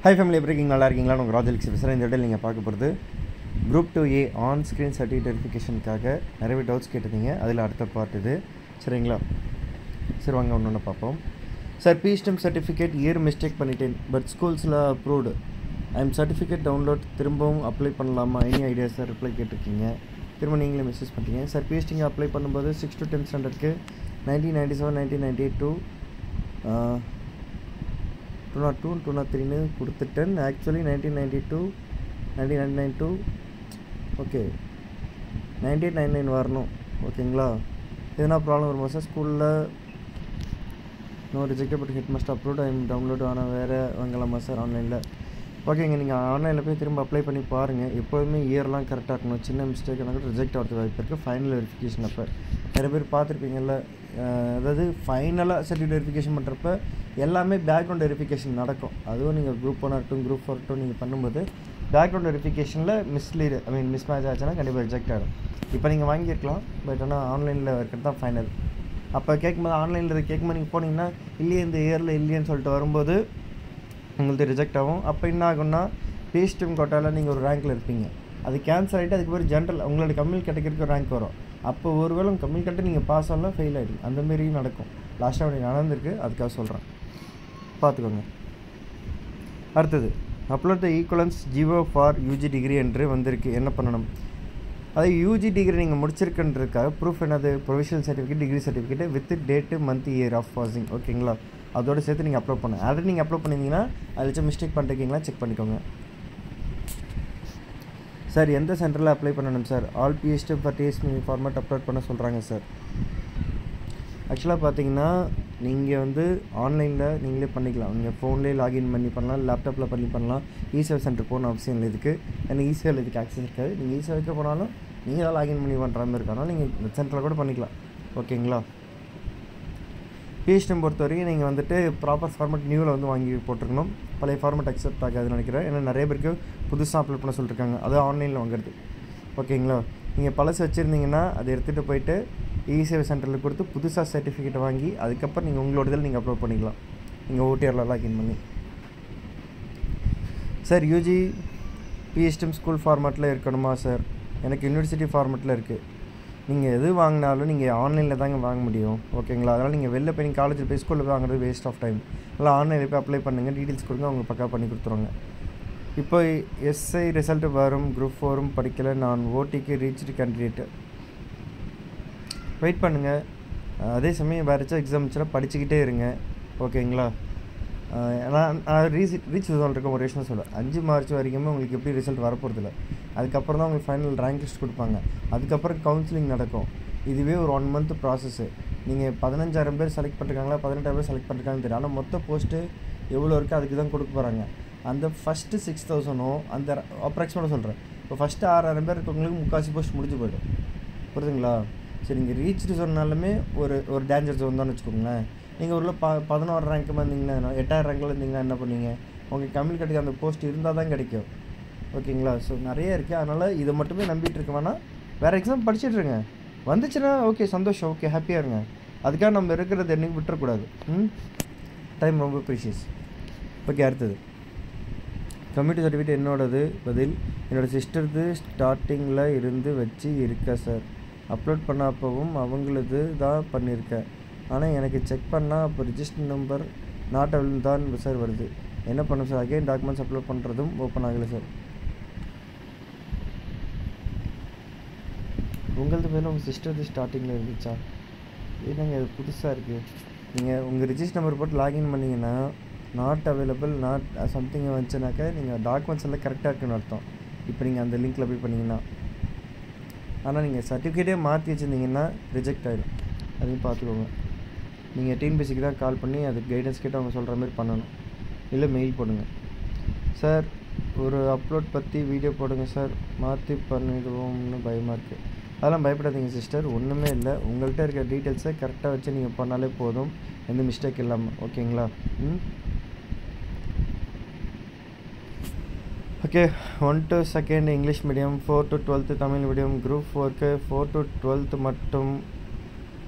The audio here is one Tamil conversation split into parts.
Hi family, எப்படி இருக்கீங்க? நல்லா இருக்கீங்களா? நான் ராஜல் பேசுகிறேன். இந்த வீடியோவில் நீங்கள் பார்க்க போகிறது Group 2A on screen certificate வெரிஃபிகேஷனுக்காக நிறைய டவுட்ஸ் கேட்டிருந்தீங்க. அதில் அடுத்த பார்ட் இது. சரிங்களா? சரி வாங்க ஒன்று பார்ப்போம். Sir PSTM certificate year mistake பண்ணிட்டேன், பட் ஸ்கூல்ஸில் அப்ரூவ்டு. ஐஎம் சர்டிஃபிகேட் டவுன்லோட் திரும்பவும் அப்ளை பண்ணலாமா? Any idea sir? ரிப்ளை கேட்டிருக்கீங்க. திரும்ப நீங்களே மெசேஜ் பண்ணிட்டீங்க. சார் பிஎஸ்டிங்க அப்ளை பண்ணும்போது 6 to 10 ஸ்டாண்டர்டுக்கு 1997, 1998 202, 203 கொடுத்துட்டேன். ஆக்சுவலி 1992, 1999 ஓகே 9899 வரணும். ஓகேங்களா? எதனா ப்ராப்ளம் வருமா சார்? ஸ்கூலில் no rejected but head must upload I'm download. ஆனால் வேறு வாங்கலாமா சார் ஆன்லைனில்? ஓகேங்க, நீங்கள் ஆன்லைனில் போய் திரும்ப அப்ளை பண்ணி பாருங்கள். எப்போதுமே இயர்லாம் கரெக்டாக இருக்கணும். சின்ன மிஸ்டேக்னா கூட ரிஜெக்ட் ஆகிறது வாய்ப்பு இருக்குது. ஃபைனல் வெரிஃபிகேஷன் அப்போ நிறைய பேர் பார்த்துருப்பீங்கள்ல, அதாவது ஃபைனலாக சர்டிஃபிகேட் வெரிஃபிகேஷன் பண்ணுறப்ப எல்லாமே பேக்ரவுண்ட் வெரிஃபிகேஷன் நடக்கும். அதுவும் நீங்கள் குரூப் 1 ஆகட்டும் குரூப் 4 ஆகட்டும் நீங்கள் பண்ணும்போது பேக்ரவுண்ட் வெரிஃபிகேஷனில் மிஸ் மேட்ச் ஆச்சுன்னா கண்டிப்பாக ரிஜெக்ட் ஆகிடும். இப்போ நீங்கள் வாங்கியிருக்கலாம், பட் ஆனால் ஆன்லைனில் இருக்கிறது தான் ஃபைனல். அப்போ கேட்கும்போது ஆன்லைனில் கேட்கும்போது நீங்கள் போனீங்கன்னா இல்லையே இந்த இயரில் இல்லையேன்னு சொல்லிட்டு வரும்போது உங்களுக்கு ரிஜெக்ட் ஆகும். அப்போ என்ன ஆகும்னா பிஎஸ்டிஎம் கோட்டாவில் நீங்கள் ஒரு ரேங்க்கில் இருப்பீங்க, அது கேன்சல் ஆகிட்டு அதுக்கு பேர் ஜென்ரல் உங்களோட கம்மில் கேட்டகரிக்கு ரேங்க் வரும். அப்போ ஒருவேளை உங்கள் கம்மில் கேட்டு நீங்கள் பாஸ் ஆகலாம், ஃபெயில் ஆகிடும். அந்தமாரியும் நடக்கும். லாஸ்ட்டாக அப்படி நடந்திருக்கு, அதுக்காக சொல்கிறேன், பார்த்துக்கோங்க. அடுத்தது upload the equivalence GO for UG degree என்று வந்திருக்கு, என்ன பண்ணணும்? அது யூஜி டிகிரி நீங்கள் முடிச்சிருக்குன்றதுக்காக ப்ரூஃப் என்னது? Provisional certificate, degree certificate with date, month, year of passing. ஓகேங்களா? அதோடு சேர்த்து நீங்கள் அப்லோட் பண்ண ஆல்ரெடி நீங்கள் அப்லோட் பண்ணியிருந்தீங்கன்னா அதில் மிஸ்டேக் பண்ணிருக்கீங்களா செக் பண்ணிக்கோங்க. சார் எந்த சென்டரில் அப்ளை பண்ணணும் sir? All PSTM for DSP format upload பண்ண சொல்கிறாங்க சார். ஆக்சுவலாக பார்த்தீங்கன்னா நீங்கள் ஆன்லைனில் நீங்களே பண்ணிக்கலாம். நீங்கள் ஃபோன்லேயே லாகின் பண்ணி பண்ணலாம், லேப்டாப்பில் பண்ணலாம். இசேவை சென்டர் போகணும் அவசியம் இல்லை இதுக்கு. ஏன்னா இசேவில் இதுக்கு ஆக்சஸ் இருக்காது. நீங்கள் இசேவைக்கு போனாலும் நீங்கள் தான் லாகின் பண்ணி பண்ணுற மாதிரி இருக்கனால நீங்கள் இந்த சென்டரில் கூட பண்ணிக்கலாம். ஓகேங்களா? பிஎஸ்டிஎம் பொறுத்த வரைக்கும் நீங்கள் ப்ராப்பர் ஃபார்மேட் நியூவில் வாங்கி போட்டிருக்கணும். பழைய ஃபார்மேட் அக்செப்ட் ஆகாதுன்னு நினைக்கிறேன். ஏன்னா நிறைய பேருக்கு புதுசாக அப்லோட் பண்ண சொல்லியிருக்காங்க, அது ஆன்லைனில் வாங்குறது. ஓகேங்களா? நீங்கள் பழசு வச்சுருந்தீங்கன்னா அதை எடுத்துகிட்டு போயிட்டு இசேவை சென்டரில் கொடுத்து புதுசாக சர்டிஃபிகேட் வாங்கி அதுக்கப்புறம் நீங்கள் உங்களோட இதில் நீங்கள் அப்லோட் பண்ணிக்கலாம், நீங்கள் ஓடிஆரில் லாகின் பண்ணி. சார் யூஜி பிஎஸ்டிஎம் ஸ்கூல் ஃபார்மேட்டில் இருக்கணுமா சார்? எனக்கு யூனிவர்சிட்டி ஃபார்மேட்டில் இருக்குது. நீங்கள் எது வாங்கினாலும் நீங்கள் ஆன்லைனில் தாங்க வாங்க முடியும். ஓகேங்களா? அதனால் நீங்கள் வெளில போய் நீங்கள் காலேஜில் போய் ஸ்கூலில் போய் வாங்குறது வேஸ்ட் ஆஃப் டைம். இல்லை ஆன்லைனில் போய் அப்ளை பண்ணுங்கள், டீட்டெயில்ஸ் கொடுங்க, அவங்க பக்கா பண்ணி கொடுத்துருவாங்க. இப்போ எஸ்ஐ ரிசல்ட் வரும், குரூப் 4 படிக்கலை, நான் ஓடிக்கு ரீச்டு கேண்டிடேட்டு. வெயிட் பண்ணுங்கள். அதே சமயம் வேறு ஏதாச்சும் எக்ஸாம் வச்சுன்னா படிச்சுக்கிட்டே இருங்க. ஓகேங்களா? நான் ரீச் ரிசல்ட் இருக்கும் ஒரு விஷயம் சொல்லுவேன். 5 மார்ச் வரைக்குமே உங்களுக்கு எப்படி ரிசல்ட் வரப்போகிறதில்ல. அதுக்கப்புறம் தான் உங்களுக்கு ஃபைனல் ரேங்க் லிஸ்ட் கொடுப்பாங்க. அதுக்கப்புறம் கவுன்சிலிங் நடக்கும். இதுவே ஒரு 1 month ப்ராசஸ்ஸு. நீங்கள் 15,000 பேர் செலக்ட் பண்ணிருக்காங்களா, 18,000 பேர் செலக்ட் பண்ணிருக்காங்கன்னு தெரியும். ஆனால் மொத்த போஸ்ட்டு எவ்வளோ இருக்குது அதுக்கு தான் கொடுக்க போகிறாங்க. அந்த ஃபஸ்ட்டு 6,000 அந்த அப்ராக்சிமேட்டாக சொல்கிறேன். இப்போ ஃபஸ்ட்டு 6,000 பேர் இருக்கவங்களுக்கு 3/4 போஸ்ட் முடிஞ்சு போய்டும். புரியுதுங்களா? சரி, நீங்கள் ரீச்டு சொன்னாலுமே ஒரு டேஞ்சர் ஜோன் தான் வச்சுக்கோங்களேன். நீங்கள் ஒரு 11 ரேங்க்கு வந்தீங்கன்னா 8,000 ரேங்கில் இருந்தீங்கன்னா என்ன பண்ணுவீங்க? உங்களுக்கு கம்மில் கிடைக்க அந்த போஸ்ட் இருந்தால் தான் கிடைக்கும். ஓகேங்களா? ஸோ நிறைய இருக்குது. அதனால் இதை மட்டுமே நம்பிட்டு இருக்க வேணால் வேறு எக்ஸாம் படிச்சுட்ருங்க. வந்துச்சுன்னா ஓகே, சந்தோஷம், ஓகே, ஹாப்பியாக இருங்க. அதுக்காக நம்ம இருக்கிறது என்றைக்கும் விட்டுறக்கூடாது. டைம் ரொம்ப ப்ரீஷியஸ். ஓகே, அடுத்தது கம்யூனிட்டி சர்டிஃபிகேட் என்னோடது பதில் என்னோடய சிஸ்டர்து ஸ்டார்டிங்கில் இருந்து வச்சு இருக்கா சார். அப்லோட் பண்ண அப்பவும் அவங்களது தான் பண்ணியிருக்கேன். ஆனால் எனக்கு செக் பண்ணால் அப்போ ரிஜிஸ்டர் நம்பர் நாட் அவைலபிள் தான் சார் வருது. என்ன பண்ணும் சார்? அகைன் டாக்குமெண்ட்ஸ் அப்லோட் பண்ணுறதும் ஓப்பன் ஆகலை சார். உங்களது மேலே உங்கள் சிஸ்டர்து ஸ்டார்டிங்கில் இருந்துச்சா? என்னங்க அது புதுசாக இருக்குது. நீங்கள் உங்கள் ரிஜிஸ்டர் நம்பர் போட்டு லாகின் பண்ணிங்கன்னா நாட் அவைலபிள் நாட் சம்திங் வந்துச்சுனாக்கா நீங்கள் டாக்குமெண்ட்ஸ் எல்லாம் கரெக்டாக இருக்குன்னு அர்த்தம். இப்போ நீங்கள் அந்த லிங்க்கில் போய் பண்ணிங்கன்னா. ஆனால் நீங்கள் சர்டிஃபிகேட்டே மாற்றி வச்சுருந்தீங்கன்னா ரிஜெக்ட் ஆகிடும். அதையும் பார்த்துக்கோங்க. நீங்கள் டிஎன்பிஎஸ்சிக்கு தான் கால் பண்ணி அதுக்கு கைடன்ஸ் கேட்டு அவங்க சொல்கிற மாதிரி பண்ணணும். இல்லை மெயில் போடுங்க. சார் ஒரு அப்லோட் பற்றி வீடியோ போடுங்க சார், மாற்றி பண்ணிடுவோம்னு பயமாக இருக்குது. அதெல்லாம் பயப்படாதீங்க சிஸ்டர், ஒன்றுமே இல்லை. உங்கள்கிட்ட இருக்க டீட்டெயில்ஸை கரெக்டாக வச்சு நீங்கள் பண்ணாலே போதும், எந்த மிஸ்டேக் இல்லாமல். ஓகேங்களா? Okay, 1 to 2nd English medium, 4 to 12th Tamil medium, group 4க்கு 4 to 12th மட்டும்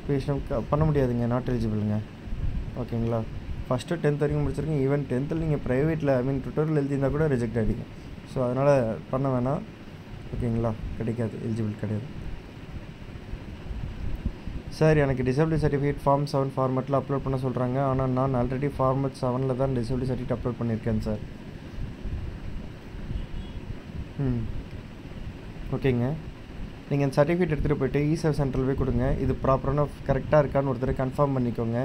பிஎஸ்டிஎம் பண்ண முடியாதுங்க, நாட் எலிஜிபிளுங்க. ஓகேங்களா? ஃபஸ்ட்டு 10th வரைக்கும் முடிச்சிருக்கீங்க. ஈவன் 10th நீங்கள் ப்ரைவேட்டில் டுட்டோரியல் எழுதியிருந்தால் கூட ரிஜெக்ட் ஆகிடுங்க. ஸோ அதனால் பண்ண வேணாம். ஓகேங்களா, கிடைக்காது, எலிஜிபிள் கிடையாது. சார் எனக்கு டிசபிலிட்டி சர்டிஃபிகேட் ஃபார்ம் 7 ஃபார்மேட்டில் அப்லோட் பண்ண சொல்கிறாங்க. ஆனால் நான் ஆல்ரெடி ஃபார்மேட் 7 தான் டிசபிலிட்டி சர்டிஃபிகேட் அப்லோட் பண்ணியிருக்கேன் சார். ஓகேங்க, நீங்கள் அந்த சர்டிஃபிகேட் எடுத்துகிட்டு போய்ட்டு இ-சேவை சென்டரில் போய் கொடுங்க. இது ப்ராப்பரான கரெக்டாக இருக்கான்னு ஒருத்தர் கன்ஃபார்ம் பண்ணிக்கோங்க.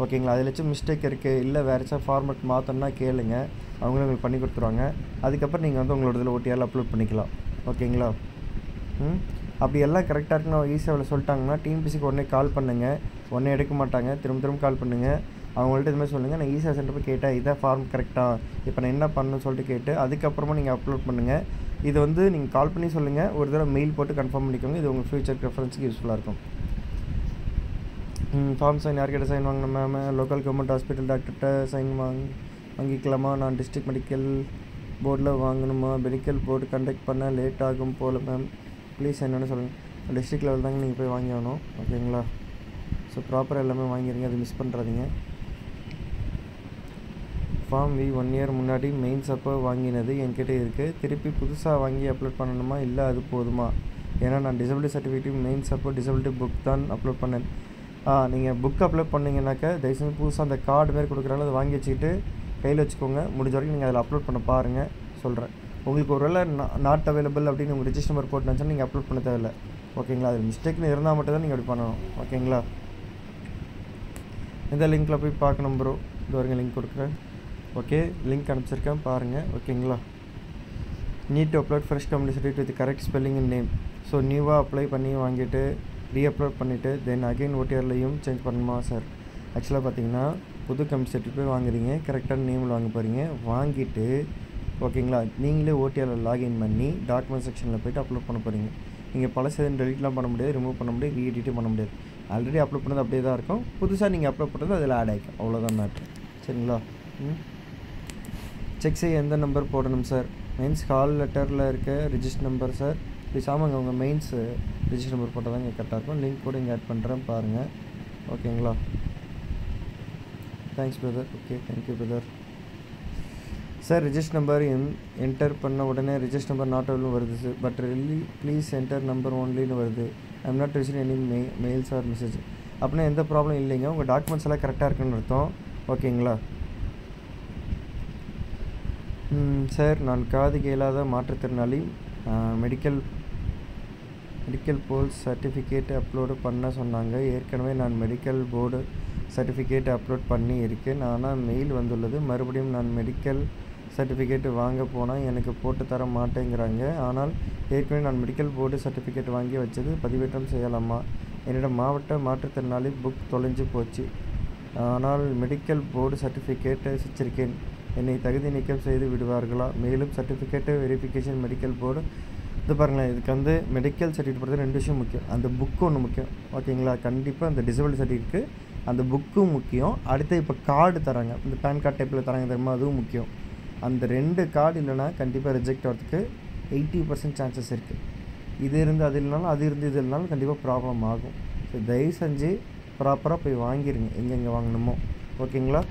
ஓகேங்களா, அதில் வச்சு மிஸ்டேக் இருக்குது, இல்லை வேறு ஏதாச்சும் ஃபார்மேட் மாற்றணுன்னா கேளுங்க, அவங்களும் உங்களுக்கு பண்ணி கொடுத்துருவாங்க. அதுக்கப்புறம் நீங்கள் வந்து உங்களோட இதில் ஓடிஆரில் அப்லோட் பண்ணிக்கலாம். ஓகேங்களா, அப்படி எல்லாம் கரெக்டாக இருக்குன்னு இ-சேவையில் சொல்லிட்டாங்கன்னா டிஎன்பிசிக்கு உடனே கால் பண்ணுங்கள். உடனே எடுக்க மாட்டாங்க, திரும்ப கால் பண்ணுங்கள். அவங்கள்ட்ட இதுமாதிரி சொல்லுங்கள், நான் இ-சேவை சென்டர் போய் கேட்டேன், இதான் ஃபார்ம் கரெக்டாக, இப்போ நான் என்ன பண்ணணும்னு சொல்லிட்டு கேட்டு அதுக்கப்புறமா நீங்கள் அப்லோட் பண்ணுங்கள். இது வந்து நீங்கள் கால் பண்ணி சொல்லுங்கள், ஒரு தடவை மெயில் போட்டு கன்ஃபார்ம் பண்ணிக்கோங்க. இது உங்கள் ஃபியூச்சர் ரெஃபரன்ஸுக்கு யூஸ்ஃபுல்லாக இருக்கும். ஃபார்ம் சைன் யார்கிட்ட சைன் வாங்கணும் மேம்? லோக்கல் கவர்மெண்ட் ஹாஸ்பிட்டல் டாக்டர்கிட்ட சைன் வாங்கிக்கலாமா? நான் டிஸ்ட்ரிக்ட் மெடிக்கல் போர்டில் வாங்கணுமா? மெடிக்கல் போர்டு கண்டக்ட் பண்ண லேட் ஆகும் போல் மேம், ப்ளீஸ் என்னென்னு சொல்லுங்கள். டிஸ்ட்ரிக்ட் லெவல் தாங்க நீங்கள் போய் வாங்கி ஆகணும். ஓகேங்களா, ஸோ ப்ராப்பராக எல்லாமே வாங்கிடுங்க, அது மிஸ் பண்ணுறாதீங்க. ஃபார்ம் வி 1 இயர் முன்னாடி மெயின்ஸ் அப்போ வாங்கினது என்கிட்ட இருக்குது. திருப்பி புதுசாக வாங்கி அப்லோட் பண்ணணுமா, இல்லை அது போதுமா? ஏன்னா நான் டிசபிலிட்டி சர்டிஃபிகேட் மெயின்ஸ் அப்போ டிசபிலிட்டி புக் தான் அப்லோட் பண்ணேன். நீங்கள் புக் அப்லோட் பண்ணிங்கனாக்கா தயவுசெய்து புதுசாக அந்த கார்டு மாரி கொடுக்குறாங்க, அதை வாங்கி வச்சுக்கிட்டு கையில் வச்சுக்கோங்க. முடிஞ்ச வரைக்கும் நீங்கள் அதில் அப்லோட் பண்ண பாருங்கள். சொல்கிறேன், உங்களுக்கு ஒரு வேளை நாட் அவைலபிள் அப்படின்னு உங்கள் ரிஜிஸ்டர் நம்பர் போட்டு நினச்சா நீங்கள் அப்லோட் பண்ண தேவையில்லை. ஓகேங்களா, அது மிஸ்டேக்னு இருந்தால் மட்டும் தான் நீங்கள் அப்படி பண்ணணும். ஓகேங்களா, இந்த லிங்க்கில் போய் பார்க்கணும் ப்ரோ. இது வரைக்கும் லிங்க் கொடுக்குறேன். ஓகே, லிங்க் அனுப்பிச்சிருக்கேன் பாருங்கள். ஓகேங்களா, need to upload fresh community certificate with correct spelling and name. So நியூவாக அப்ளை பண்ணி வாங்கிட்டு ரீஅப்லோட் பண்ணிவிட்டு தென் அகைன் ஓடிஆர்லையும் சேஞ்ச் பண்ணணுமா சார்? ஆக்சுவலாக பார்த்தீங்கன்னா புது கம்யூனிட்டி சர்டிஃபிகேட் வாங்குறீங்க, கரெக்டான நேமில் வாங்க போகிறீங்க. வாங்கிட்டு ஓகேங்களா, நீங்களே ஓடிஆரில் லாகின் பண்ணி டாக்குமெண்ட் செக்ஷனில் போய்ட்டு அப்லோட் பண்ண போகிறீங்க. நீங்கள் பழசு டெலிட்லாம் பண்ண முடியாது, ரிமூவ் பண்ண முடியாது, ரீஎடிட்டும் பண்ண முடியாது. ஆல்ரெடி அப்லோட் பண்ணது அப்படியே தான் இருக்கும். புதுசாக நீங்கள் அப்லோட் பண்ணுறது அதில் ஆட் ஆகிக்கும், அவ்வளோதான் மேட்ரு. சரிங்களா, செக் செய்ய எந்த நம்பர் போடணும் சார்? மெயின்ஸ் கால் லெட்டரில் இருக்க ரிஜிஸ்டர் நம்பர் சார். ப்ளீஸ் ஆமாங்க, உங்கள் மெயின்ஸ் ரிஜிஸ்டர் நம்பர் போட்டால் தான் இங்கே கரெக்டாக இருக்கும். லிங்க் கூட இங்கே ஆட் பண்ணுறேன் பாருங்கள். ஓகேங்களா, thanks brother. Okay, thank you brother. Sir register number enter பண்ண உடனே ரிஜிஸ்டர் நம்பர் நாட் அவைலபிள் வருது sir, but really please enter number ஒன்லின்னு வருது. I'm not receive any mails or message. அப்படின்னா எந்த ப்ராப்ளம் இல்லைங்க, உங்கள் டாக்குமெண்ட்ஸ் எல்லாம் கரெக்டாக இருக்குன்னு அர்த்தம். ஓகேங்களா சார், நான் காது கேளாத மாற்றுத்திறனாளி. மெடிக்கல் போர்டு சர்டிஃபிகேட் அப்லோடு பண்ண சொன்னாங்க. ஏற்கனவே நான் மெடிக்கல் போர்டு சர்டிஃபிகேட் அப்லோட் பண்ணி இருக்கேன், ஆனால் மெயில் வந்துள்ளது. மறுபடியும் நான் மெடிக்கல் சர்டிஃபிகேட் வாங்க போனால் எனக்கு போட்டு தர மாட்டேங்கிறாங்க. ஆனால் ஏற்கனவே நான் மெடிக்கல் போர்டு சர்டிஃபிகேட் வாங்கி வச்சது பதிவேற்றம் செய்யலாமா? என்னிடம் மாவட்ட மாற்றுத்திறனாளி புக் தொலைஞ்சு போச்சு, ஆனால் மெடிக்கல் போர்டு சர்டிஃபிகேட்டை வச்சிருக்கேன். என்னை தகுதி நீக்கம் செய்து விடுவார்களா? மேலும் சர்டிஃபிகேட்டு வெரிஃபிகேஷன் மெடிக்கல் போர்டு இது பாருங்களேன். இதுக்கு வந்து மெடிக்கல் சர்டிஃபிகேட் பொறுத்த 2 விஷயம் முக்கியம். அந்த புக்கு ஒன்று முக்கியம். ஓகேங்களா, கண்டிப்பாக அந்த டிசபிலிட்டி சர்டிஃபிகேட் அந்த புக்கும் முக்கியம். அடுத்து இப்போ கார்டு தராங்க, இந்த பேன் கார்டு டைப்பில் தராங்க தெரியுமா, அதுவும் முக்கியம். அந்த 2 கார்டு இல்லைனா கண்டிப்பாக ரிஜெக்ட் ஆகிறதுக்கு 80% சான்சஸ் இருக்குது. இது இருந்து அது இல்லைனாலும், அது இருந்து இது இல்லைனாலும் கண்டிப்பாக ப்ராப்ளம் ஆகும். ஸோ தயவு செஞ்சு ப்ராப்பராக போய் வாங்கிடுங்க எங்கெங்கே வாங்கணுமோ. ஓகேங்களா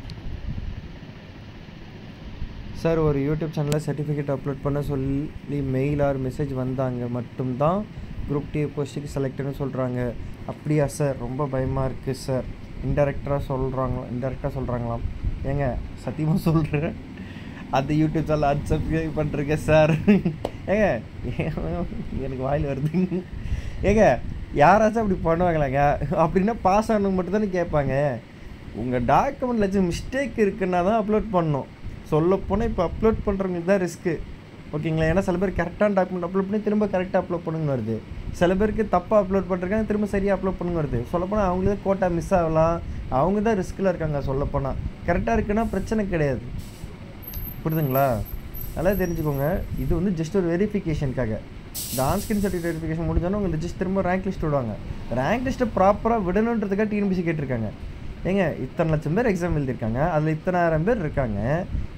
சார், ஒரு யூடியூப் சேனலில் சர்டிஃபிகேட் அப்லோட் பண்ண சொல்லி மெயில் ஆர் மெசேஜ் வந்தாங்க மட்டும்தான் குரூப் டி போஸ்ட்டுக்கு செலக்ட்னு சொல்கிறாங்க. அப்படியா சார்? ரொம்ப பயமாக இருக்குது சார். இன்டெரக்டாக சொல்கிறாங்களாம். ஏங்க சத்தியமாக சொல்கிறேன், அந்த யூடியூப் சேனல் அன்சப்ஸ்கிரைப் பண்ணுறேங்க சார். ஏங்க எனக்கு வாயில் வருது. ஏங்க யாராச்சும் அப்படி பண்ணுவாங்களாங்க? அப்படின்னா பாஸ் ஆனவங்க மட்டும் தானே கேட்பாங்க. உங்கள் டாக்குமெண்ட்டில் ஏதாச்சும் மிஸ்டேக் இருக்குன்னா தான் அப்லோட் பண்ணணும். சொல்லப்போனால் இப்போ அப்லோட் பண்ணுறவங்களுக்கு தான் ரிஸ்க்கு. ஓகேங்களா, ஏன்னா சில பேர் கரெக்டான டாக்குமெண்ட் அப்லோட் பண்ணி திரும்ப கரெக்டாக அப்லோட் பண்ணுங்க வருது. சில பேருக்கு தப்பாக அப்லோட் பண்ணுறாங்க, திரும்ப சரியாக அப்லோட் பண்ணுங்க வருது. சொல்லப்போனால் அவங்களுக்கு கோட்டா மிஸ் ஆகலாம், அவங்க தான் ரிஸ்கில் இருக்காங்க. சொல்லப்போனால் கரெக்டாக இருக்குன்னா பிரச்சனை கிடையாது. புரியுதுங்களா? நல்லா தெரிஞ்சுக்கோங்க. இது வந்து ஜஸ்ட் ஒரு வெரிஃபிகேஷனுக்காக. இந்த ஆன்ஸ்கிரீன் சர்டிஃபிகேட் வெரிஃபிகேஷன் முடிஞ்சோன்னா உங்களுக்கு ரிஜிஸ்டர் திரும்ப ரேங்க் லிஸ்ட் விடுவாங்க. ரேங்க் லிஸ்ட்டை ப்ராப்பராக விடணுன்றதுக்காக டிஎன்பிசி கேட்டிருக்காங்க. ஏங்க இத்தனை லட்சம் பேர் எக்ஸாம் எழுதியிருக்காங்க, அதில் இத்தனாயிரம் பேர் இருக்காங்க.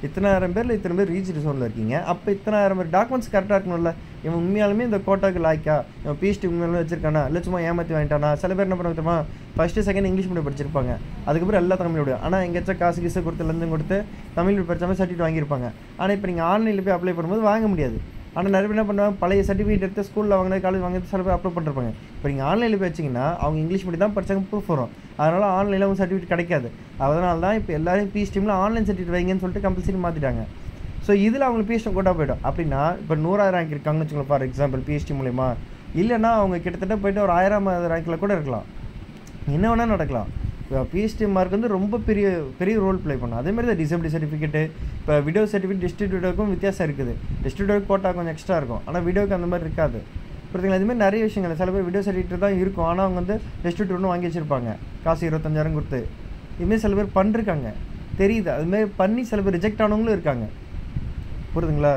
இத்தனாயிரம் பேரில் இத்தனை பேர் ரீச் ஜோனில் இருக்கீங்க. அப்போ இத்தனாயிரம் பேர் டாக்குமெண்ட்ஸ் கரெக்டாக இருக்கணும்ல. இவன் உண்மையாலுமே இந்த கோட்டாக்கு லாய்க்கா, இவன் பிஹெச்டி உண்மையாலுமே வச்சிருக்கானா, இல்லை சும்மா ஏமாற்றி வாங்கிட்டானா. சில பேர் என்ன பண்ணுவாங்க, ஃபஸ்ட்டு செகண்ட் இங்கிலீஷ் மீடியம் படிச்சிருப்பாங்க, அதுக்கப்புறம் எல்லா தமிழ் மீடியம். ஆனால் எங்கேயாச்சும் காசு கீசு கொடுத்து லஞ்சம் கொடுத்து தமிழ் மீடியம் படித்தாமல் சர்டிஃபிகேட் வாங்கியிருப்பாங்க. ஆனால் இப்போ நீங்கள் ஆன்லைனில் போய் அப்ளை பண்ணும்போது வாங்க முடியாது. ஆனால் நிறைய பேர் என்ன பண்ணுவாங்க, பழைய சர்டிஃபிகேட் எடுத்து ஸ்கூலில் வாங்கினது காலேஜ் வாங்கினது சில பேர் அப்லோட் பண்ணிருப்பாங்க. இப்போ நீங்கள் ஆன்லைனில் போய் வச்சிங்கன்னா அவங்க இங்கிலீஷ் மீடியம் தான் படித்தாங்க ப்ரூஃப் வரும். அதனால் ஆன்லைனில் அவங்க சர்டிஃபிகேட் கிடைக்காது. அதனால தான் இப்போ எல்லாரையும் பிஹெச்டியில் ஆன்லைன் சர்டிஃபிகேட் வைங்கன்னு சொல்லிட்டு கம்பல்சரி மாற்றிட்டாங்க. ஸோ இதில் அவங்களுக்கு பிஹெச்டி கோட்டா போய்டும். அப்படின்னா இப்போ 100,000 ரேங்க் இருக்காங்கன்னு வச்சுக்கோங்க ஃபார் எக்ஸாம்பிள் பிஹெச்டி மூலிமா. இல்லைன்னா அவங்க கிட்டத்தட்ட போய்ட்டு ஒரு 1000 ரேங்கில் கூட இருக்கலாம், என்ன வேணால் நடக்கலாம். இப்போ பிஹெச்டி மார்க் வந்து ரொம்ப பெரிய ரோல் ப்ளே பண்ணும். அதேமாதிரி தான் டிசபிலிட்டி சர்டிஃபிகேட்டு, இப்போ வீடியோ சர்டிஃபிகேட் டிஸ்ட்ரிக்ட் வீடியோக்கும் வித்தியாசம் இருக்குது. டிஸ்ட்ரிக்ட் வீடியோ கோட்டா கொஞ்சம் எக்ஸ்ட்ரா இருக்கும், ஆனால் வீடியோக்கு அந்த மாதிரி இருக்காது. புரியுதுங்களா? இதுமாதிரி நிறைய விஷயங்கள். சில பேர் வீடியோ சர்டிஃபிகேட் தான் இருக்கும், ஆனால் அவங்க வந்து டிஸ்ட்ரிக்ட் ஒன்று வாங்கி வச்சுருப்பாங்க காசு 25,000 கொடுத்து. இதுமாரி சில பேர் பண்ணிருக்காங்க, தெரியுது. அதுமாரி பண்ணி சில பேர் ரிஜெக்ட் ஆனவங்களும் இருக்காங்க. புரியுதுங்களா?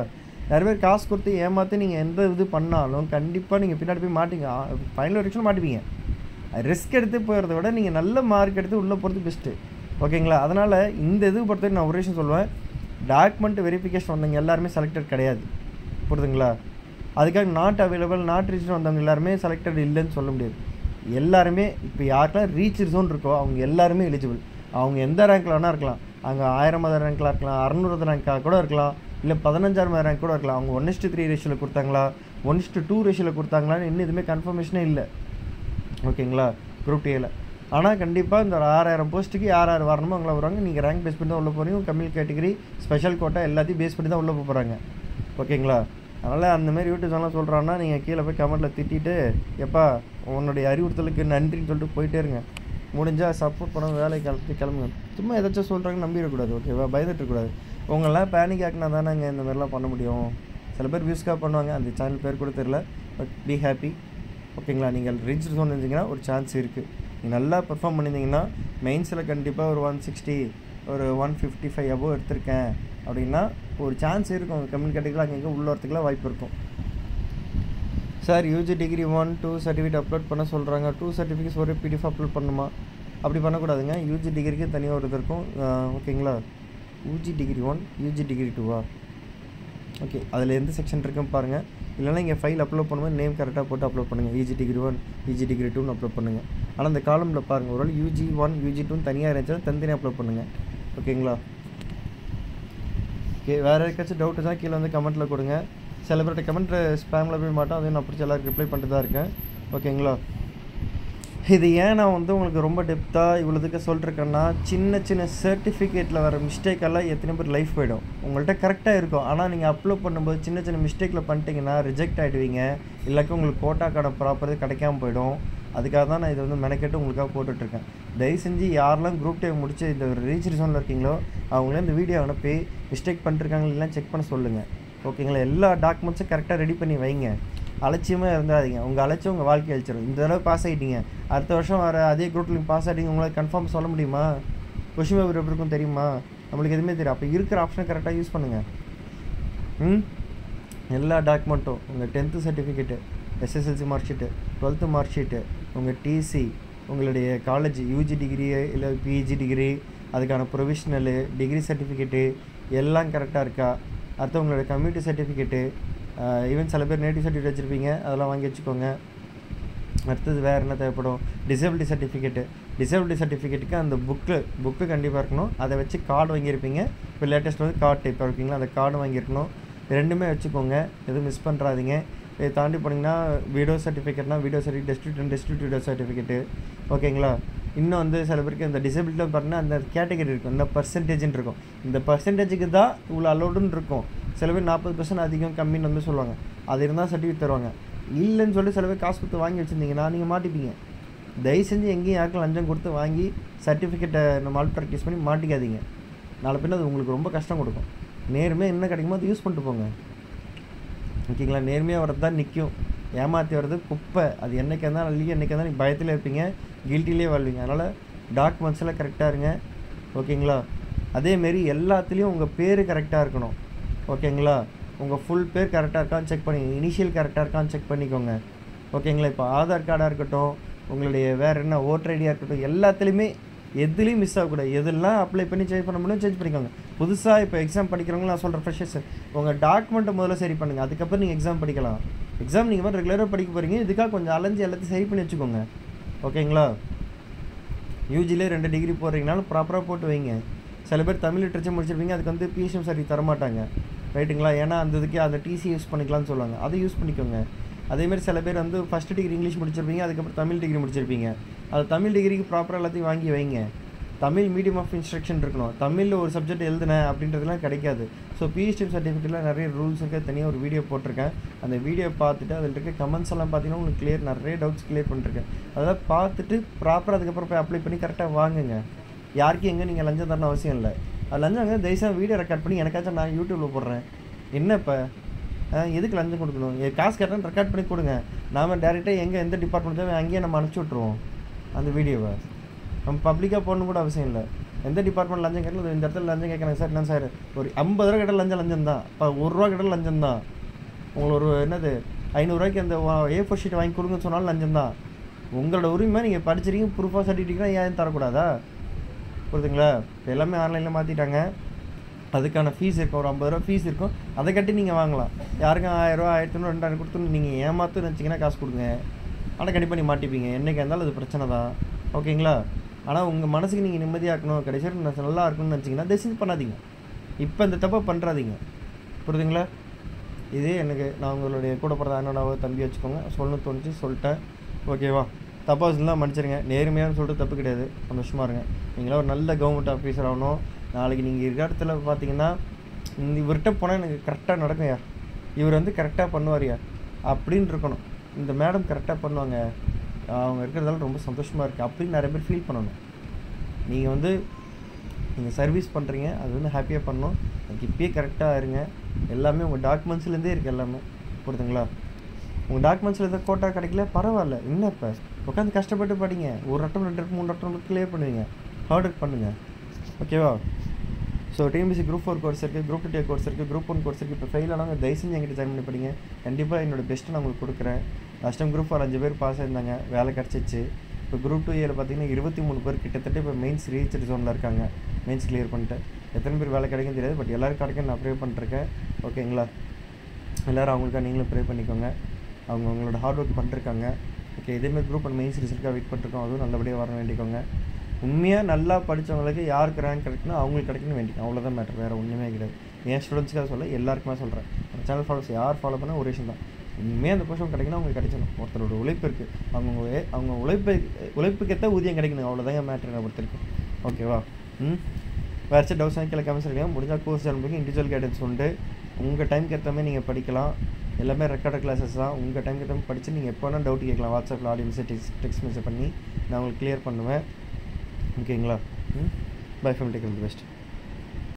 நிறைய பேர் காசு கொடுத்து ஏமாற்றி நீங்கள் எந்த இது பண்ணாலும் கண்டிப்பாக நீங்கள் பின்னாடி போய் மாட்டிங்க, ஃபைனல் வரைக்கும் மாட்டிப்பீங்க. ரிஸ்க் எடுத்து போகிறத விட நீங்கள் நல்ல மார்க் எடுத்து உள்ளே போகிறது பெஸ்ட்டு. ஓகேங்களா? அதனால் இந்த இது பொறுத்தவரைக்கும் நான் ஒரு விஷயம் சொல்லுவேன், டாக்குமெண்ட் வெரிஃபிகேஷன் வந்தவங்க எல்லாருமே செலக்டட் கிடையாது. புரியுதுங்களா? அதுக்காக நாட் அவைலபிள் நாட் ரீச் வந்தவங்க எல்லாருமே செலக்டட் இல்லைன்னு சொல்ல முடியாது. எல்லாருமே இப்போ யாருக்கெல்லாம் ரீச் ஜோன் இருக்கோ அவங்க எல்லாருமே எலிஜிபிள். அவங்க எந்த ரேங்க்கில் வேணால் இருக்கலாம். அங்கே 1000 ரேங்க்கில் இருக்கலாம், 600 ரேங்க்காக கூட இருக்கலாம், இல்லை 15,000 ரேங்க் கூட இருக்கலாம். அவங்க 1:3 ரேஷியோவில் கொடுத்தாங்களா 1:2 ரேஷியோவில் கொடுத்தாங்களான்னு இன்னும் எதுவுமே கன்ஃபர்மேஷனே இல்லை. ஓகேங்களா? குரூப் ஏல. ஆனால் கண்டிப்பாக இந்த 6000 போஸ்ட்டுக்கு யார் வரணுமோ அவங்கள வருவாங்க. நீங்கள் ரேங்க் பேஸ் பண்ணி தான் உள்ளே போகிறீங்க. கம்யூனி கேட்டகரி ஸ்பெஷல் கோட்டா எல்லாத்தையும் பேஸ் பண்ணி தான் உள்ளே போகிறாங்க. ஓகேங்களா? அதனால் அந்தமாரி யூடியூப் சேனல் சொல்கிறான்னா நீங்கள் கீழே போய் கமெண்ட்டில் திட்டிட்டு எப்பா உன்னுடைய அறிவுறுத்தலுக்கு நன்றின்னு சொல்லிட்டு போயிட்டே இருங்க. முடிஞ்சால் சப்போர்ட் பண்ண வேலைக்கு கிளம்புங்க. சும்மா ஏதாச்சும் சொல்கிறாங்கன்னு நம்பிடக்கூடாது. ஓகேவா? பயந்துட்டுருக்கூடாது. உங்களெலாம் பேனிக் ஆக்கினா தானேங்க இந்த மாதிரிலாம் பண்ண முடியும். சில பேர் வியூஸ்க்காக பண்ணுவாங்க, அந்த சேனல் பேர் கூட தெரியல. But be happy. ஓகேங்களா? நீங்கள் ரீச் ஜோன் இருந்தீங்கன்னா ஒரு சான்ஸ் இருக்குது. நீங்கள் நல்லா பெர்ஃபார்ம் பண்ணியிருந்தீங்கன்னா மெயின்ஸில் கண்டிப்பாக ஒரு 160 ஒரு 155 அபோவ் எடுத்திருக்கேன் அப்படின்னா ஒரு சான்ஸ் இருக்கும். கம்யூனி கேட்டகரியில் அங்கே உள்ள வரத்துக்குலாம் வாய்ப்பு இருக்கும். Sir UG degree 1, 2 certificate upload பண்ண சொல்கிறாங்க. 2 சர்டிஃபிகேட்ஸ் ஒரு பிடிஎஃப் அப்லோட் பண்ணுமா? அப்படி பண்ணக்கூடாதுங்க. யூஜி டிகிரிக்கு தனியாக ஒரு இது இருக்கும். ஓகேங்களா? யூஜி டிகிரி 1 யூஜி டிகிரி 2வா? ஓகே, அதில் எந்த செக்ஷன் இருக்குன்னு பாருங்கள். இல்லைனா இங்கே ஃபைல் அப்லோட் பண்ணும்போது நேம் கரெக்டாக போட்டு அப்லோட் பண்ணுங்கள். யூஜி டிகிரி 1 யூஜி டிகிரி 2ன்னு அப்லோட் பண்ணுங்கள். ஆனால் அந்த காலமில் பாருங்கள், ஒரு யூஜி 1 யூஜி 2 தனியாக இருந்துச்சுன்னா தனித்தனியாக அப்லோட் பண்ணுங்கள். ஓகேங்களா? ஓகே, வேறு ஏதாச்சும் டவுட் தான் கீழே வந்து கமெண்ட்டில் கொடுங்க. சில பேர்கிட்ட கமெண்ட் ஸ்பேமில் போய் மாட்டோம், அதையும் நான் பிடிச்ச எல்லாருக்கும் ரிப்ளை பண்ணிட்டு தான் இருக்கேன். ஓகேங்களா? இது ஏன் நான் வந்து உங்களுக்கு ரொம்ப டெப்த்தாக இவ்வளோதுக்கு சொல்லிருக்கேன்னா, சின்ன சின்ன சர்டிஃபிகேட்டில் வர மிஸ்டேக்கெல்லாம் எத்தனை பேர் லைஃப் போயிடும். உங்கள்கிட்ட கரெக்டாக இருக்கும், ஆனால் நீங்கள் அப்லோட் பண்ணும்போது சின்ன சின்ன மிஸ்டேக்கில் பண்ணிட்டீங்கன்னா ரிஜெக்ட் ஆகிடுவீங்க. இல்லாக்கி உங்களுக்கு கோட்டாக்கான ப்ராப்பர் கிடைக்காமல் போயிடும். அதுக்காக தான் நான் இதை வந்து மெனக்கெட்டு உங்களுக்காக போட்டுட்ருக்கேன். தயவு செஞ்சு யாரெல்லாம் குரூப் டைம் முடிச்சு இந்த ரீச் ஜோனில் இருக்கீங்களோ அவங்களே இந்த வீடியோ அனுப்பி மிஸ்டேக் பண்ணிருக்காங்களா செக் பண்ண சொல்லுங்கள். ஓகேங்களா? எல்லா டாக்குமெண்ட்ஸும் கரெக்டாக ரெடி பண்ணி வைங்க. அலட்சியமாக இருந்தாதீங்க. உங்கள் அலட்சியம் உங்கள் வாழ்க்கை அழிச்சிடும். இந்த தடவை பாஸ் ஆகிட்டீங்க, அடுத்த வருஷம் வர அதே குரூப்பில் நீங்கள் பாஸ் ஆகிட்டீங்க, உங்களுக்கு கன்ஃபார்ம் சொல்ல முடியுமா? கொஷின் பேப்பர் எப்படி இருக்கும் தெரியுமா? நம்மளுக்கு எதுவுமே தெரியும். அப்போ இருக்கிற ஆப்ஷனை கரெக்டாக யூஸ் பண்ணுங்கள். எல்லா டாக்குமெண்ட்டும் உங்கள் 10th certificate, SSLC mark sheet, 12th mark sheet, உங்கள் டிசி, உங்களுடைய காலேஜ் யூஜி டிகிரி இல்லை பிஜி டிகிரி, அதுக்கான ப்ரொவிஷ்னலு டிகிரி சர்டிஃபிகேட்டு எல்லாம் கரெக்டாக இருக்கா? அடுத்து உங்களோட கம்யூனிட்டி சர்டிஃபிகேட்டு, ஈவன் சில பேர் நேட்டிவ் சர்டிஃபிகேட் வச்சுருப்பீங்க, அதெல்லாம் வாங்கி வச்சுக்கோங்க. அடுத்தது வேறு என்ன தேவைப்படும்? Disability certificate. டிசபிலிட்டி சர்டிஃபிகேட்டுக்கு அந்த புக்கு கண்டிப்பாக இருக்கணும். அதை வச்சு கார்டு வாங்கியிருப்பீங்க. இப்போ லேட்டஸ்ட் வந்து கார்டு டைப் இருக்கீங்களா, அந்த கார்டு வாங்கியிருக்கணும். ரெண்டுமே வச்சுக்கோங்க, எதுவும் மிஸ் பண்ணுறாதீங்க. இதை தாண்டி போனீங்கன்னா வீடியோ சர்டிஃபிகேட்னா video certificate district video certificate. ஓகேங்களா? இன்னும் வந்து சில பேருக்கு இந்த டிசபிலிட்டியில் பார்த்தீங்கன்னா அந்த கேட்டகரி இருக்கும், இந்த பர்சன்டேஜ்னு இருக்கும். இந்த பர்சன்டேஜுக்கு தான் இவ்வளோ அலோடுன்னு இருக்கும். சில பேர் 40% அதிகம் கம்மின்னு வந்து சொல்லுவாங்க. அது இருந்தால் சர்டிஃபிகேட் தருவாங்க. இல்லைன்னு சொல்லி சில பேர் காசு கொடுத்து வாங்கி வச்சுருந்தீங்கன்னா நீங்கள் மாட்டிப்பீங்க. தயவு செஞ்சு எங்கேயும் யாருக்கும் லஞ்சம் கொடுத்து வாங்கி சர்டிஃபிகேட்டை நம்ம ஆல் ப்ராக்டிஸ் பண்ணி மாட்டிக்காதீங்க. நாளை பின்ன அது உங்களுக்கு ரொம்ப கஷ்டம் கொடுக்கும். நேர்மையாக என்ன கிடைக்குமோ அது யூஸ் பண்ணிட்டு போங்க. ஓகேங்களா? நேர்மையாக வர்றது தான் நிற்கும், ஏமாற்றி வர்றது குப்பை. அது என்றைக்கு இருந்தாலும் அல்லி என்றைக்கு இருந்தாலும் நீங்கள் பயத்தில் இருப்பீங்க, கில்ட்டிலே வாழ்வீங்க. அதனால் டாக்குமெண்ட்ஸ்லாம் கரெக்டாக இருங்க. ஓகேங்களா? அதேமாரி எல்லாத்துலேயும் உங்கள் பேர் கரெக்டாக இருக்கணும். ஓகேங்களா? உங்கள் ஃபுல் பேர் கரெக்டாக இருக்கான்னு செக் பண்ணி, இனிஷியல் கரெக்டாக இருக்கான்னு செக் பண்ணிக்கோங்க. ஓகேங்களா? இப்போ ஆதார் கார்டாக இருக்கட்டும், உங்களுடைய வேறு என்ன ஓட்டர் ஐடியாக இருக்கட்டும், எல்லாத்துலேயுமே எதுலேயும் மிஸ் ஆகக்கூடாது. எதெல்லாம் அப்ளை பண்ணி சேஞ்ச் பண்ண முடியும் சேஞ்ச் பண்ணிக்கோங்க. புதுசாக இப்போ எக்ஸாம் படிக்கிறவங்க நான் சொல்கிறேன் ஃப்ரெஷர்ஸ், உங்கள் டாக்குமெண்ட்டை முதல்ல சரி பண்ணுங்கள். அதுக்கப்புறம் நீங்கள் எக்ஸாம் படிக்கலாம். எக்ஸாம் நீங்கள் மாதிரி ரெகுலராக படிக்க போகிறீங்க, இதுக்காக கொஞ்சம் அலைஞ்சு எல்லாத்தையும் சரி பண்ணி வச்சுக்கோங்க. ஓகேங்களா? யூஜிலே 2 டிகிரி போடுறீங்கனாலும் ப்ராப்பராக போட்டு வைங்க. சில பேர் தமிழ் லிட்ரேச்சர் முடிச்சிருப்பீங்க, அதுக்கு வந்து பிஎஸ்எம் சர்டிஃபிகேட் தரமாட்டாங்க, ரைட்டுங்களா? ஏன்னா அந்த இதுக்கு அந்த டிசி யூஸ் பண்ணிக்கலாம்னு சொல்லுவாங்க, அதை யூஸ் பண்ணிக்கோங்க. அதேமாதிரி சில பேர் வந்து ஃபஸ்ட்டு டிகிரி இங்கிலீஷ் முடிச்சிருப்பீங்க, அதுக்கப்புறம் தமிழ் டிகிரி முடிச்சிருப்பீங்க. அது தமிழ் டிகிரிக்கு ப்ராப்பராக எல்லாத்தையும் வாங்கி வைங்க. தமிழ் மீடியம் ஆஃப் இன்ஸ்ட்ரக்ஷன் இருக்கணும். தமிழில் ஒரு சப்ஜெக்ட் எழுதுனேன் அப்படின்றதுலாம் கிடைக்காது. ஸோ பிஹெச்டி சர்டிஃபிகேட்டில் நிறைய ரூல்ஸ் இருக்குது, தனியாக ஒரு வீடியோ போட்டிருக்கேன். அந்த வீடியோ பார்த்துட்டு அதில் இருக்க கமெண்ட்ஸ் எல்லாம் பார்த்தீங்கன்னா உங்களுக்கு நிறைய டவுட்ஸ் கிளியர் பண்ணிருக்கேன். அதெல்லாம் பார்த்துட்டு ப்ராப்பராக அதுக்கப்புறம் போய் அப்ளை பண்ணி கரெக்டாக வாங்குங்க. யாருக்கும் எங்கே நீங்கள் லஞ்சம் தரணும் அவசியம் இல்லை. அது லஞ்சம் அங்கே தயவுசெய்து வீடியோ ரெக்கார்ட் பண்ணி எனக்காச்சும் நான் யூடியூப்பில் போடுறேன். என்ன இப்போ எதுக்கு லஞ்சம் கொடுக்கணும்? காசு கேட்டால் ரெக்கார்ட் பண்ணி கொடுங்க. நாம் டேரெக்டாக எந்த டிபார்ட்மெண்ட் தேவை அங்கேயே நம்ம அனுப்பிச்சி விட்ருவோம் அந்த வீடியோவை. நம்ம பப்ளிக்காக போடணும் கூட அவசியம் இல்லை. எந்த டிபார்ட்மெண்ட் லஞ்சம் கேட்டாலும் இந்த இடத்துல லஞ்சம் கேட்குறாங்க சார், என்ன சார் ஒரு 50 ரூபா கேட்டால் லஞ்சம் தான். இப்போ 1 ரூபா கேட்டால் லஞ்சம் தான். உங்களுக்கு ஒரு 500 ரூபாய்க்கு அந்த A4 ஷீட் வாங்கி கொடுங்கன்னு சொன்னாலும் லஞ்சம் தான். உங்களோட உரிமை, நீங்கள் படிச்சிருக்கீங்க, ப்ரூஃபாக சர்டிஃபிகேட்னா ஏன் தரக்கூடாதா? புரியுதுங்களா? இப்போ எல்லாமே ஆன்லைனில் மாற்றிட்டாங்க. அதுக்கான ஃபீஸ் இருக்கும், ஒரு 50 ரூபா ஃபீஸ் இருக்கும், அதை கட்டி நீங்கள் வாங்கலாம். யாருக்கும் 1000 ரூபா 1500 2000 கொடுத்துன்னு நீங்கள் ஏமாற்று நினச்சிங்கன்னா காசு கொடுங்க. ஆனால் கண்டிப்பாக நீ மாட்டிப்பீங்க. என்றைக்கு இருந்தாலும் அது பிரச்சனை தான். ஓகேங்களா? ஆனால் உங்கள் மனசுக்கு நீங்கள் நிம்மதியாக இருக்கணும், கடைசியாக நான் நல்லா இருக்கணும்னு நினச்சிங்கன்னா டெசிஷன் பண்ணாதீங்க. இப்போ இந்த தப்பை பண்ணுறாதீங்க. புரியுதுங்களா? இதே எனக்கு நான் உங்களுடைய கூட பிறந்த அண்ணனாவோ தம்பி வச்சுக்கோங்க, சொல்லணும்னு தோணுச்சு சொல்லிட்டேன். ஓகேவா? தப்பாக சொல்லலாம் மன்னிச்சிருங்க. நேர்மையானு சொல்லிட்டு தப்பு கிடையாது. சந்தோஷமாக இருங்க. நீங்களாம் ஒரு நல்ல கவர்மெண்ட் ஆஃபீஸர் ஆகணும். நாளைக்கு நீங்கள் இருக்கிற இடத்துல பார்த்தீங்கன்னா இவர்கிட்ட போனால் எனக்கு கரெக்டாக நடக்கும் யார், இவர் வந்து கரெக்டாக பண்ணுவார் யார் அப்படின்னு இருக்கணும். இந்த மேடம் கரெக்டாக பண்ணுவாங்க, அவங்க இருக்கிறதால ரொம்ப சந்தோஷமாக இருக்குது அப்படின்னு நிறைய பேர் ஃபீல் பண்ணணும். நீங்கள் சர்வீஸ் பண்ணுறீங்க, அது வந்து ஹாப்பியாக பண்ணணும். எனக்கு இப்போயே கரெக்டாக இருங்க. எல்லாமே உங்கள் டாக்குமெண்ட்ஸ்லேருந்தே இருக்குது எல்லாமே. புரியுதுங்களா? உங்கள் டாக்குமெண்ட்ஸில் எதாவது கோட்டா கிடைக்கல பரவாயில்ல, என்ன இப்போ உட்காந்து கஷ்டப்பட்டு படிங்க. 1 அட்டம் 2 அட்டம் 3 அட்டம் கிளியர் பண்ணுவீங்க. ஹார்ட் ஒர்க் பண்ணுங்கள். ஓகேவா? ஸோ டிஎன்பிஎஸ்சி குரூப் 4 கோர்ஸ் இருக்குது, குரூப் 2 கோர்ஸ் இருக்குது, குரூப் 1 கோர்ஸ் இருக்குது. இப்போ ஃபெயில் ஆனவங்க தயவு செஞ்சு என்கிட்ட ஜாயின் பண்ணி படிங்க. கண்டிப்பாக என்னோடய பெஸ்ட்டு நான் உங்களுக்கு கொடுக்குறேன். லாஸ்ட் டைம் குரூப் 4 5 பேர் பாஸ் ஆயிருந்தாங்க, வேலை கிடச்சிச்சு. இப்போ குரூப் 2 பார்த்தீங்கன்னா 23 பேர் கிட்டத்தட்ட இப்போ மெயின்ஸ் ரீச்சர் ஜோனில் இருக்காங்க. மெயின்ஸ் கிளியர் பண்ணிட்டு எத்தனை பேர் வேலை கிடைக்கும் தெரியாது, பட் எல்லோரும் கிடைக்கும் நான் ப்ரே பண்ணிருக்கேன். ஓகேங்களா? எல்லோரும் அவங்களுக்காக நீங்களும் ப்ரே பண்ணிக்கோங்க. அவங்களோட ஹார்ட் ஒர்க் பண்ணிருக்காங்க. ஓகே, இதேமாதிரி குரூப் 1 மெயின்ஸ் ரிசல்ட்டாக வெயிட் பண்ணிருக்கோம். அதுவும் நல்லபடியாக வர வேண்டிக்கோங்க. உண்மையாக நல்லா படித்தவங்களுக்கு யாருக்கு ரேங்க் கிடைக்குன்னா அவங்களுக்கு கிடைக்குன்னு வேண்டிக்கும். அவ்வளோதான் மேட்டர், வேறு ஒன்றுமே கிடையாது. என் ஸ்டூடெண்ட்ஸ்க்காக சொல்ல எல்லாருக்குமே சொல்கிறேன். சேனல் ஃபாலோஸ் யார் ஃபாலோ பண்ணால் ஒரு விஷயம் தான், உண்மையாக அந்த பொசிஷன் கிடைக்குன்னா அவங்களுக்கு கிடைக்கணும். ஒருத்தரோட உழைப்பு இருக்குது, அவங்க உழைப்புக்கேற்ற ஊதியம் கிடைக்கணும். அவ்வளோதான் மேட்டர் நான் பொறுத்திருக்கேன். ஓகேவா? வேறு டவுட்ஸ் கீழே கமெண்ட்ஸ் இருக்கலாம். முடிஞ்சால் கோர்ஸ் ஜாயின் பண்ணி இண்டிவிஜுவல் கைடன்ஸ் உண்டு. உங்கள் டைமுக்கு ஏற்ற மாதிரி நீங்கள் படிக்கலாம். எல்லாமே ரெக்கார்டு கிளாஸஸ் தான். உங்கள் டைமுக்கு ஏற்ற மாதிரி படித்து நீங்கள் எப்போ வேணால் டவுட் கேட்கலாம். வாட்ஸ்அப்பில் ஆடியோ மெசேஜ் டெக்ஸ்ட் மெசேஜ் பண்ணி நான் உங்களுக்கு கிளியர் பண்ணுவேன். ஓகேங்களா? By from take the best.